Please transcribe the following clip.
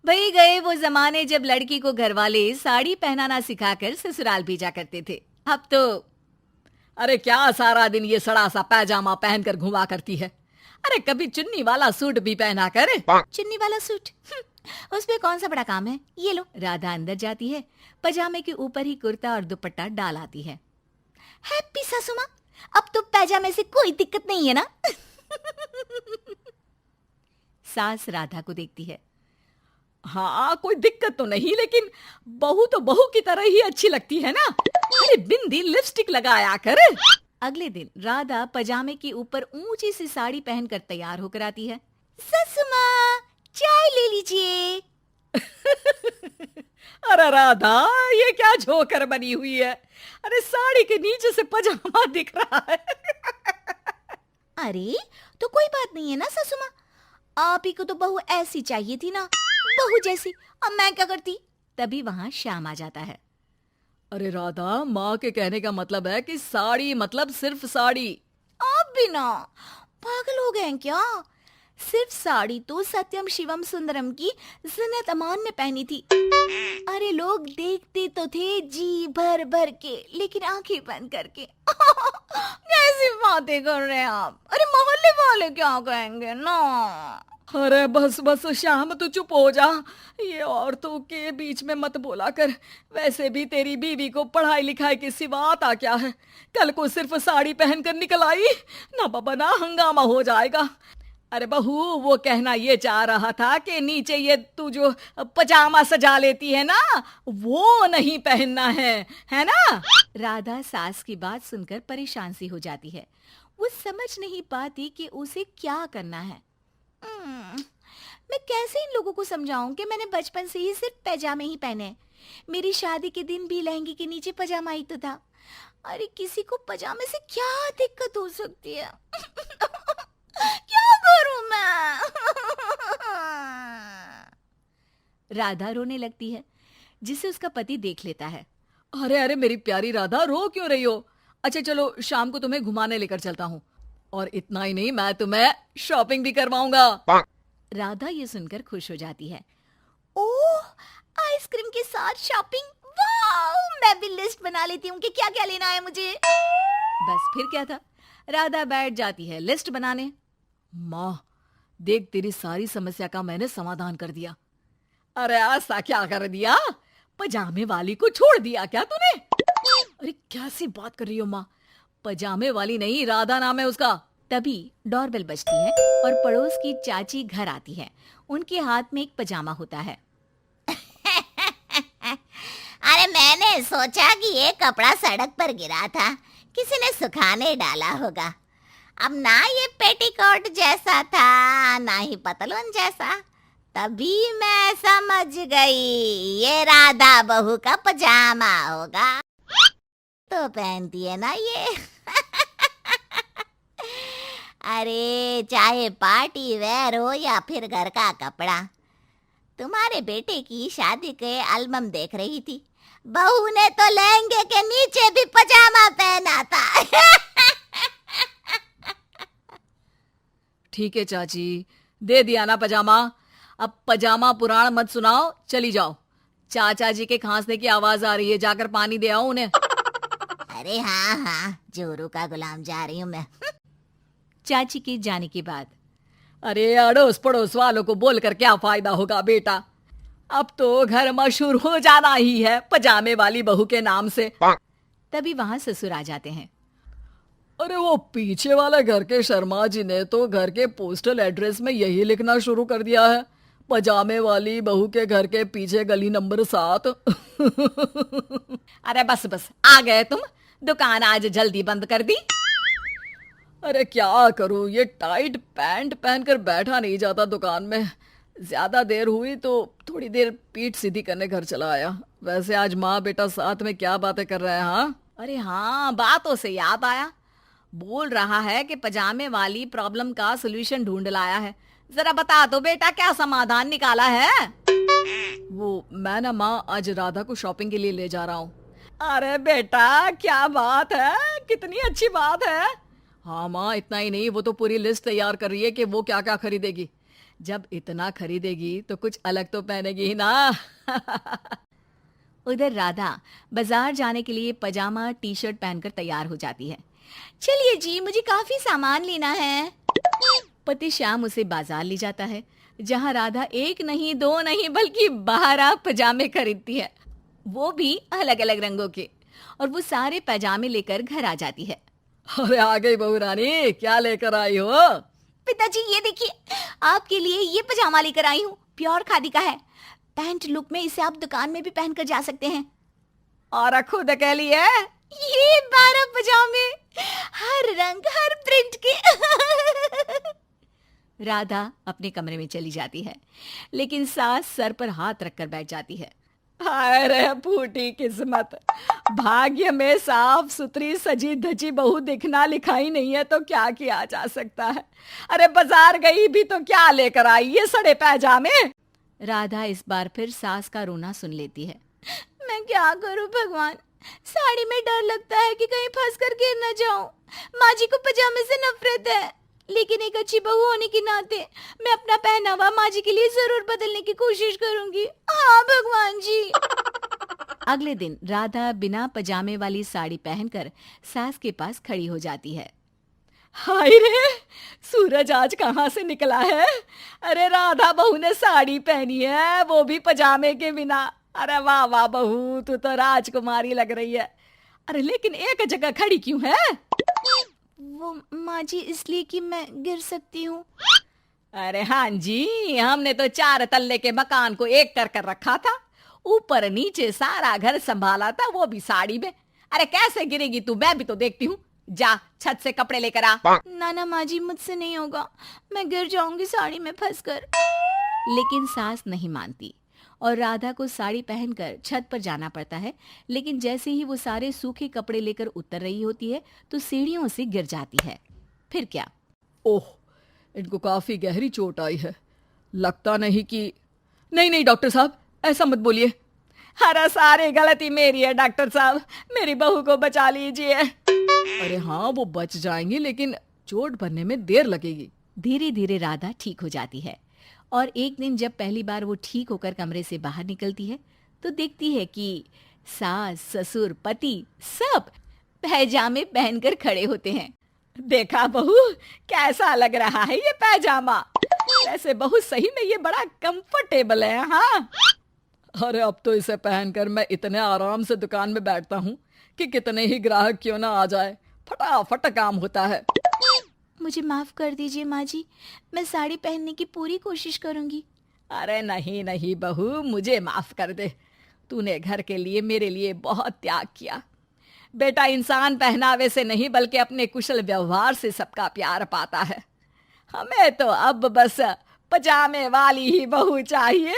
वही गए वो जमाने जब लड़की को घरवाले साड़ी पहनाना सिखाकर ससुराल भेजा करते थे। अब तो अरे क्या सारा दिन ये सड़ा सा पैजामा पहनकर घुमा करती है। अरे कभी चुन्नी वाला सूट भी पहना कर। चुन्नी वाला सूट उसमें कौन सा बड़ा काम है। ये लो। राधा अंदर जाती है, पजामे के ऊपर ही कुर्ता और दुपट्टा डाल आती है। हैप्पी सासू माँ, अब तो पैजामे से कोई दिक्कत नहीं है ना। सास राधा को देखती है। हाँ कोई दिक्कत तो नहीं, लेकिन बहू तो बहू की तरह ही अच्छी लगती है ना। अरे बिंदी लिपस्टिक लगाया कर। अगले दिन राधा पजामे के ऊपर ऊंची सी साड़ी पहनकर तैयार होकर आती है। ससु माँ, चाय ले लीजिए। अरे राधा, ये क्या झोकर बनी हुई है। अरे साड़ी के नीचे से पजामा दिख रहा है। अरे तो कोई बात नहीं है ना ससु माँ, आप ही को तो बहू ऐसी चाहिए थी ना, बहू जैसी। अब मैं क्या करती। तभी वहां श्याम आ जाता है। अरे राधा, माँ के कहने का मतलब है कि साड़ी मतलब सिर्फ साड़ी। आप भी ना पागल हो गए हैं क्या। सिर्फ साड़ी तो सत्यम शिवम सुंदरम की जिन्नत अमान ने पहनी थी। अरे लोग देखते तो थे जी भर भर के, लेकिन आंखें बंद करके। कैसी बातें कर रहे हैं आप। अरे मोहल्ले वाले क्या कहेंगे ना। अरे बस बस श्याम, तू चुप हो जा। ये औरतों के बीच में मत बोला कर। वैसे भी तेरी बीवी को पढ़ाई लिखाई की सिवा आता क्या है। कल को सिर्फ साड़ी पहनकर निकल आई ना बाबा ना, हंगामा हो जाएगा। अरे बहू, वो कहना ये चाह रहा था कि नीचे ये तू जो पजामा सजा लेती है ना, वो नहीं पहनना है ना। राधा सास की बात सुनकर परेशान सी हो जाती है। वो समझ नहीं पाती कि उसे क्या करना है। मैं कैसे इन लोगों को समझाऊं कि मैंने बचपन से ही सिर्फ पैजामे ही पहने। मेरी शादी के दिन भी लहंगे के नीचे पजामा ही तो था। अरे किसी को पजामे से क्या दिक्कत हो सकती है। क्या करूं मैं। राधा रोने लगती है, जिसे उसका पति देख लेता है। अरे अरे मेरी प्यारी राधा, रो क्यों रही हो। अच्छा चलो, शाम को तुम्हें घुमाने लेकर चलता हूँ, और इतना ही नहीं, मैं तुम्हें शॉपिंग भी करवाऊंगा। राधा ये सुनकर खुश हो जाती है। ओह, आइसक्रीम के साथ शॉपिंग, वाह। मैं भी लिस्ट बना लेती हूँ कि क्या क्या लेना है मुझे। बस फिर क्या था, राधा बैठ जाती है लिस्ट बनाने। माँ देख, तेरी सारी समस्या का मैंने समाधान कर दिया। अरे ऐसा क्या कर दिया, पजामे वाली को छोड़ दिया क्या तूने। अरे कैसी बात कर रही हो माँ, पजामे वाली नहीं, राधा नाम है उसका। तभी डोरबेल बजती है और पड़ोस की चाची घर आती है। उनके हाथ में एक पजामा होता है। अरे मैंने सोचा कि ये कपड़ा सड़क पर गिरा था, किसी ने सुखाने डाला होगा। अब ना ये पेटीकोट जैसा था, ना ही पतलून जैसा। तभी मैं समझ गई ये राधा बहू का पजामा होगा। तो पहनती है ना ये। अरे चाहे पार्टी वेयर हो या फिर घर का कपड़ा, तुम्हारे बेटे की शादी के एल्बम देख रही थी, बहू ने तो लहंगे के नीचे भी पजामा पहना था। ठीक है चाची, दे दिया ना पजामा। अब पजामा पुराण मत सुनाओ, चली जाओ। चाचा जी के खांसने की आवाज आ रही है, जाकर पानी दे आओ उन्हें। अरे हाँ हाँ, जोरू का गुलाम जा रही हूँ मैं। चाची के जाने के बाद, अरे अड़ोस पड़ोस वालों को बोलकर क्या फायदा होगा बेटा। अब तो घर मशहूर हो जाना ही है पजामे वाली बहू के नाम से। तभी वहां ससुर आ जाते हैं। अरे वो पीछे वाले घर के शर्मा जी ने तो घर के पोस्टल एड्रेस में यही लिखना शुरू कर दिया है, पजामे वाली बहू के घर के पीछे गली नंबर 7। अरे बस बस, आ गए तुम। दुकान आज जल्दी बंद कर दी। अरे क्या करूं, ये टाइट पैंट पहनकर बैठा नहीं जाता दुकान में। ज्यादा देर हुई तो थोड़ी देर पीठ सीधी करने घर चला आया। वैसे आज माँ बेटा साथ में क्या बातें कर रहे हैं। हाँ अरे हाँ, बातों से याद आया। बोल रहा है कि पजामे वाली प्रॉब्लम का सलूशन ढूंढ लाया है। जरा बता दो बेटा, क्या समाधान निकाला है। वो मैं ना माँ आज राधा को शॉपिंग के लिए ले जा रहा हूँ। अरे बेटा क्या बात है, कितनी अच्छी बात है। हाँ माँ, इतना ही नहीं, वो तो पूरी लिस्ट तैयार कर रही है कि वो क्या क्या खरीदेगी। जब इतना खरीदेगी तो कुछ अलग तो पहनेगी ही ना। उधर राधा बाजार जाने के लिए पजामा टी शर्ट पहनकर तैयार हो जाती है। चलिए जी, मुझे काफी सामान लेना है। पति श्याम उसे बाजार ले जाता है, जहां राधा एक नहीं दो नहीं बल्कि 12 पजामे खरीदती है, वो भी अलग अलग रंगों के। और वो सारे पजामे लेकर घर आ जाती है। अरे आ गई बहू रानी, क्या लेकर आई हो? पिताजी ये देखिए, आपके लिए ये पजामा लेकर आई हूँ, प्योर खादी का है। पैंट लुक में इसे आप दुकान में भी पहनकर जा सकते हैं। और खुद कह लिए ये 12 पजामे, हर रंग हर प्रिंट के। राधा अपने कमरे में चली जाती है, लेकिन सास सर पर हाथ रखकर बैठ जाती है। हाय रे फूटी किस्मत, भाग्य में साफ सुथरी सजी धजी बहू दिखना लिखा ही नहीं है तो क्या किया जा सकता है। अरे बाजार गई भी तो क्या लेकर आई ये सड़े पैजामे। राधा इस बार फिर सास का रोना सुन लेती है। मैं क्या करूं भगवान, साड़ी में डर लगता है कि कहीं फंस कर गिर न जाऊं। माँ जी को पजामे से नफरत है, लेकिन एक अच्छी बहू होने के नाते मैं अपना पहनावा माँ जी के लिए जरूर बदलने की कोशिश करूंगी। हाँ भगवान जी। अगले दिन राधा बिना पजामे वाली साड़ी पहनकर सास के पास खड़ी हो जाती है। हाय रे, सूरज आज कहाँ से निकला है? अरे राधा बहू ने साड़ी पहनी है, वो भी पजामे के बिना। अरे वाह वाह बहू, तू तो राजकुमारी लग रही है। अरे लेकिन एक जगह खड़ी क्यों है? वो माँ जी इसलिए कि मैं गिर सकती हूँ। अरे हाँ जी, हमने तो 4 तल्ले के मकान को एक कर रखा था, ऊपर नीचे सारा घर संभाला था, वो भी साड़ी में। अरे कैसे गिरेगी तू, मैं भी तो देखती हूँ। जा छत से कपड़े लेकर आ। ना माँ जी, मुझसे नहीं होगा, मैं गिर जाऊंगी साड़ी में फंसकर। लेकिन सास नहीं मानती और राधा को साड़ी पहनकर छत पर जाना पड़ता है। लेकिन जैसे ही वो सारे सूखे कपड़े लेकर उतर रही होती है तो सीढ़ियों से गिर जाती है। फिर क्या? ओह, इनको काफी गहरी चोट आई है, लगता नहीं कि... नहीं डॉक्टर साहब, ऐसा मत बोलिए। अरे सारी गलती मेरी है डॉक्टर साहब, मेरी बहू को बचा लीजिए। अरे हाँ, वो बच जाएंगी, लेकिन चोट भरने में देर लगेगी। धीरे धीरे राधा ठीक हो जाती है और एक दिन जब पहली बार वो ठीक होकर कमरे से बाहर निकलती है तो देखती है कि सास ससुर पति सब पैजामे पहनकर खड़े होते हैं। देखा बहू, कैसा लग रहा है ये पैजामा? वैसे बहू सही में ये बड़ा कंफर्टेबल है। हाँ, अरे अब तो इसे पहनकर मैं इतने आराम से दुकान में बैठता हूँ कि कितने ही ग्राहक क्यों ना आ जाए, फटाफट काम होता है। मुझे माफ कर दीजिए माँ जी, मैं साड़ी पहनने की पूरी कोशिश करूंगी। अरे नहीं बहू, मुझे माफ कर दे, तूने घर के लिए मेरे लिए बहुत त्याग किया। बेटा इंसान पहनावे से नहीं बल्कि अपने कुशल व्यवहार से सबका प्यार पाता है। हमें तो अब बस पजामे वाली ही बहू चाहिए।